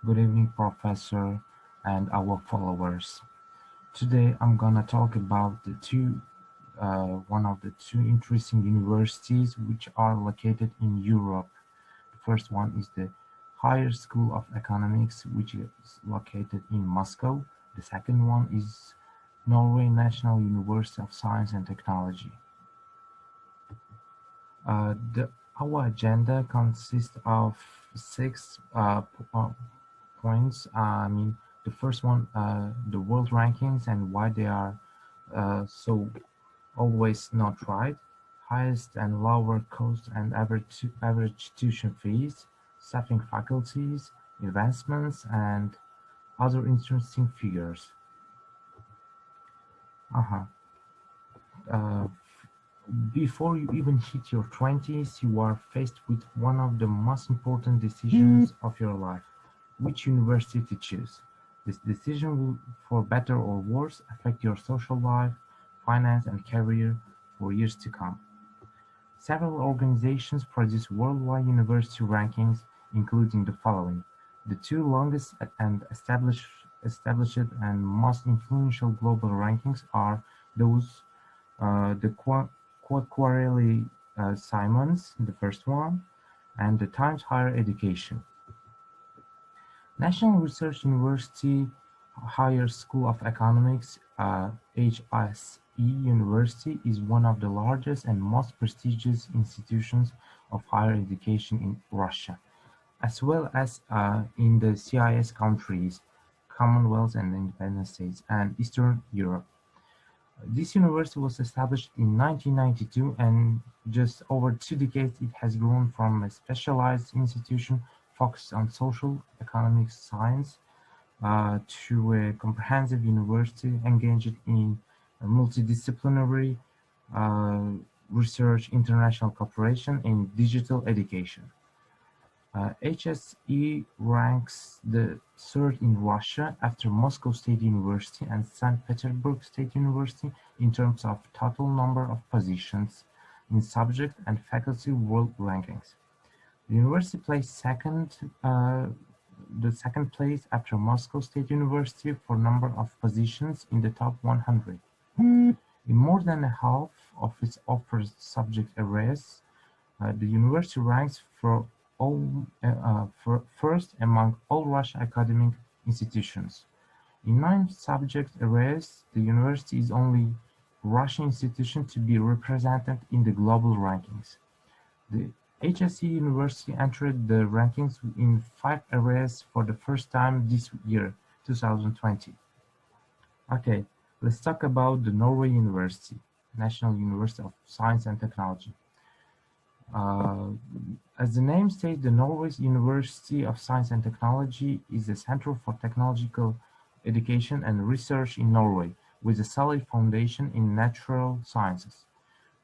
Good evening, Professor, and our followers. Today, I'm gonna talk about one of the two interesting universities which are located in Europe. The first one is the Higher School of Economics, which is located in Moscow. The second one is Norway National University of Science and Technology. Our agenda consists of six points. The first one, the world rankings and why they are so always not right. Highest and lower cost and average tuition fees, staffing faculties, investments, and other interesting figures. Uh-huh. Uh, Before you even hit your 20s, you are faced with one of the most important decisions of your life: which university to choose. This decision will, for better or worse, affect your social life, finance, and career for years to come. Several organizations produce worldwide university rankings, including the following. The two longest and established and most influential global rankings are those the Quarterly Simons, the first one, and the Times Higher Education. National Research University Higher School of Economics, HSE University, is one of the largest and most prestigious institutions of higher education in Russia, as well as in the CIS countries, Commonwealth and Independent States, and Eastern Europe. This university was established in 1992, and just over 2 decades it has grown from a specialized institution focused on social economic science to a comprehensive university engaged in multidisciplinary uh, research, international cooperation, and digital education. HSE ranks the third in Russia after Moscow State University and St. Petersburg State University in terms of total number of positions in subject and faculty world rankings. The university placed the second place after Moscow State University for number of positions in the top 100. In more than a half of its offered subject areas, the university ranks first among all Russian academic institutions. In 9 subject areas, the university is only Russian institution to be represented in the global rankings. The HSE University entered the rankings in 5 areas for the first time this year, 2020. Okay, let's talk about the Norway University, National University of Science and Technology. Uh, as the name states, the Norway's University of Science and Technology is a center for technological education and research in Norway, with a solid foundation in natural sciences.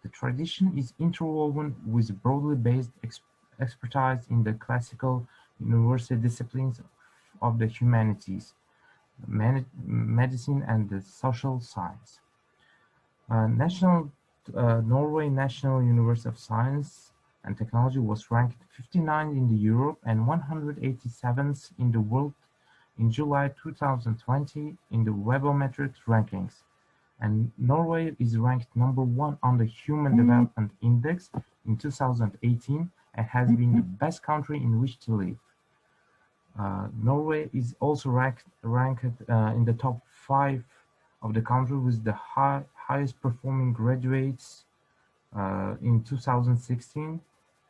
The tradition is interwoven with broadly based expertise in the classical university disciplines of the humanities, medicine, and the social science. National Norway National University of Science and Technology was ranked 59 in the Europe and 187th in the world in July 2020 in the Webometrics rankings, and Norway is ranked number 1 on the Human Development Index in 2018 and has been the best country in which to live. Norway is also ranked in the top 5 of the country with the highest performing graduates in 2016,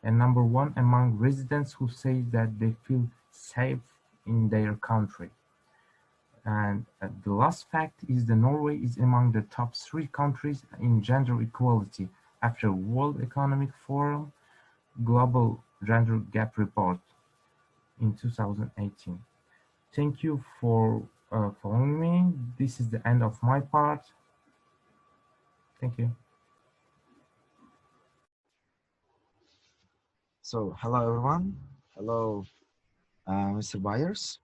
and number 1 among residents who say that they feel safe in their country. And the last fact is that Norway is among the top 3 countries in gender equality after World Economic Forum Global Gender Gap Report in 2018. Thank you for following me. This is the end of my part. Thank you. So, hello everyone. Hello, Mr. Byers.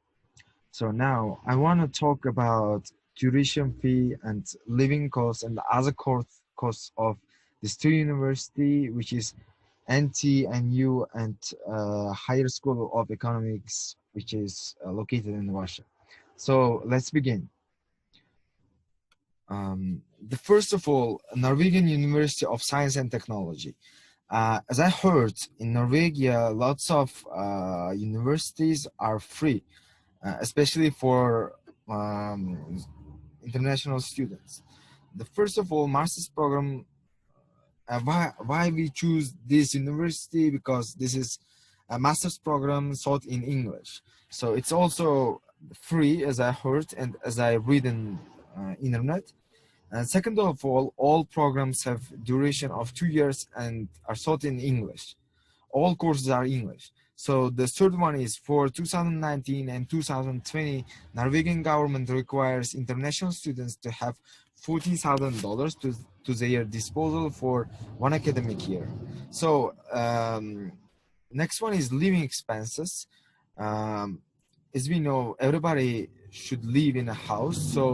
So now I want to talk about tuition fee and living costs and the other costs of these two university, which is NTNU and Higher School of Economics, which is located in Russia. So let's begin. The first of all, Norwegian University of Science and Technology. As I heard, in Norwegia, lots of universities are free, especially for international students. The first of all, master's program. Why we choose this university? Because this is a master's program taught in English, so it's also free, as I heard and as I read in internet. And second of all programs have duration of 2 years and are taught in English. All courses are English. So the third one is for 2019 and 2020, Norwegian government requires international students to have $40,000 to their disposal for one academic year. So next one is living expenses. As we know, everybody should live in a house. So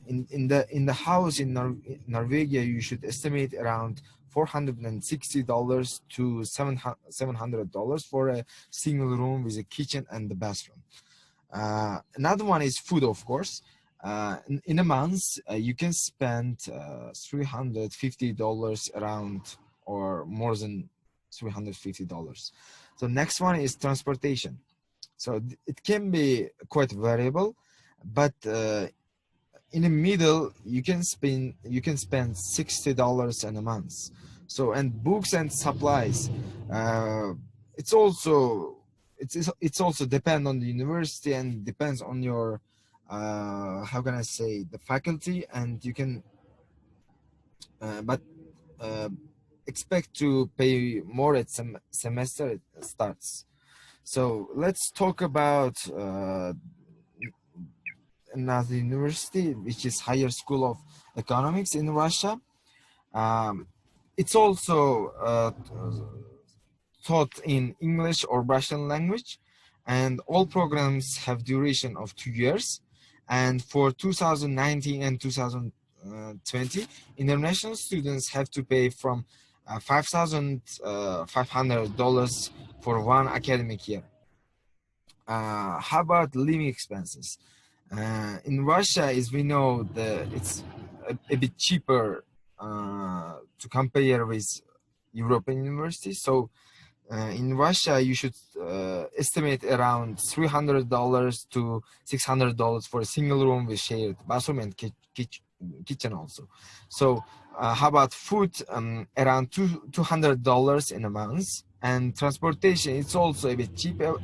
in the house in Norwegia, you should estimate around $460 to $700 for a single room with a kitchen and the bathroom. Another one is food, of course. In a month, you can spend $350 around, or more than $350. So next one is transportation. So it can be quite variable, but in the middle you can spend $60 in a month. So, and books and supplies, it's also depend on the university and depends on your how can I say, the faculty, and you can but expect to pay more at some semester it starts. So let's talk about another university, which is Higher School of Economics in Russia. It's also taught in English or Russian language, and all programs have duration of 2 years. And for 2019 and 2020, international students have to pay from $5,500 for one academic year. How about living expenses? In Russia, as we know, it's a bit cheaper to compare with European universities. So in Russia, you should estimate around $300 to $600 for a single room with shared bathroom and kitchen also. So how about food? Around $200 in a month. And transportation, it's also a bit cheaper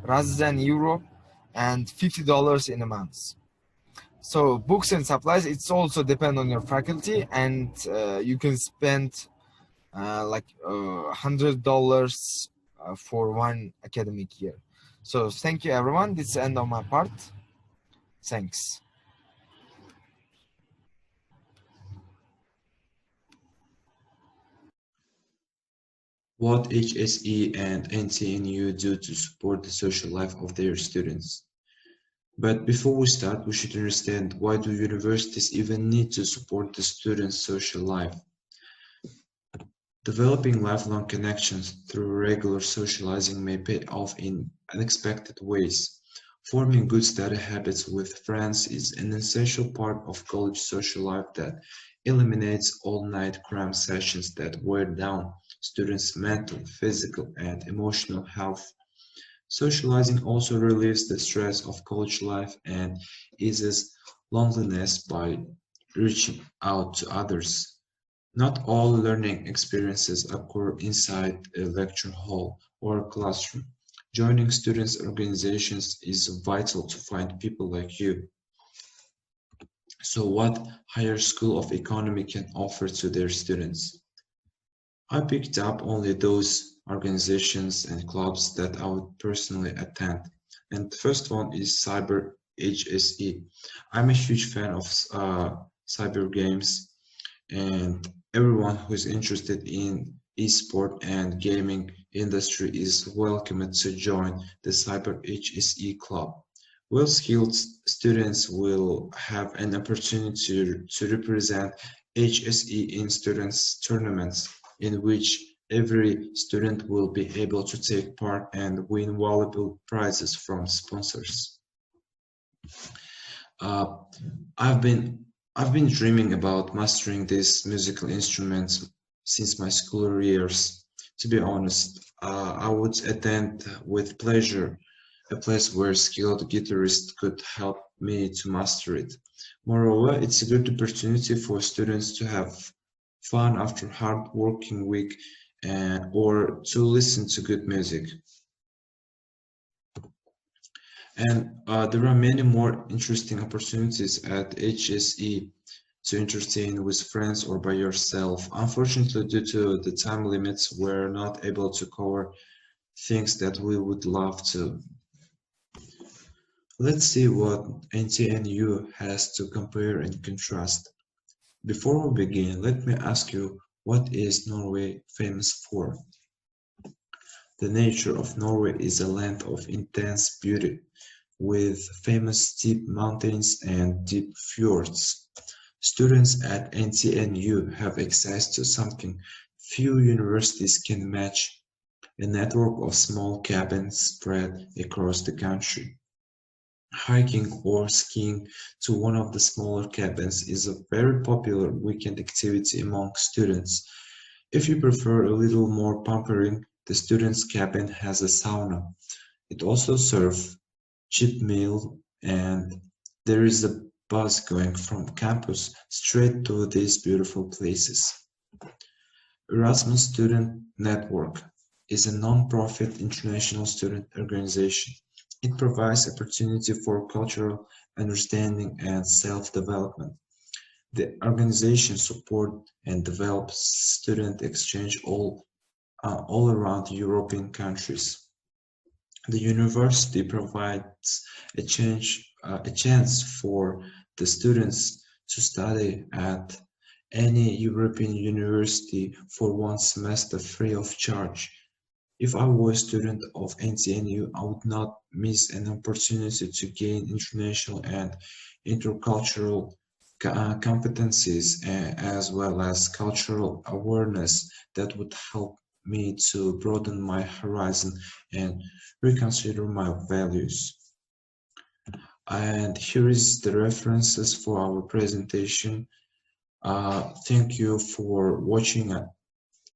rather than Europe, and $50 in a month. So books and supplies, it's also depend on your faculty, and you can spend like $100 for one academic year. So thank you, everyone. This is the end of my part. Thanks. What HSE and NTNU do to support the social life of their students. But before we start, we should understand, why do universities even need to support the students' social life? Developing lifelong connections through regular socializing may pay off in unexpected ways. Forming good study habits with friends is an essential part of college social life that eliminates all-night cram sessions that wear down students' mental, physical, and emotional health. Socializing also relieves the stress of college life and eases loneliness by reaching out to others. Not all learning experiences occur inside a lecture hall or a classroom. Joining students' organizations is vital to find people like you. So what Higher School of Economy can offer to their students? I picked up only those organizations and clubs that I would personally attend. And the first one is Cyber HSE. I'm a huge fan of cyber games, and everyone who is interested in esport and gaming industry is welcome to join the Cyber HSE club. Well-skilled students will have an opportunity to represent HSE in students' tournaments, in which Every student will be able to take part and win valuable prizes from sponsors. Uh, I've been I've been dreaming about mastering these musical instruments since my school years. To be honest, I would attend with pleasure a place where skilled guitarists could help me to master it. Moreover, it's a good opportunity for students to have fun after hard working week or to listen to good music. And there are many more interesting opportunities at HSE to entertain with friends or by yourself. Unfortunately, due to the time limits, we're not able to cover things that we would love to. Let's see what NTNU has to compare and contrast. Before we begin, let me ask you, what is Norway famous for? The nature of Norway is a land of intense beauty, with famous steep mountains and deep fjords. Students at NTNU have access to something few universities can match: a network of small cabins spread across the country. Hiking or skiing to one of the smaller cabins is a very popular weekend activity among students. If you prefer a little more pampering, the student's cabin has a sauna. It also serves cheap meal, and there is a bus going from campus straight to these beautiful places. Erasmus Student Network is a non-profit international student organization. It provides opportunity for cultural understanding and self-development. The organization supports and develops student exchange all around European countries. The university provides a chance for the students to study at any European university for one semester free of charge. If I were a student of NTNU, I would not miss an opportunity to gain international and intercultural competencies as well as cultural awareness that would help me to broaden my horizon and reconsider my values. And here is the references for our presentation. Thank you for watching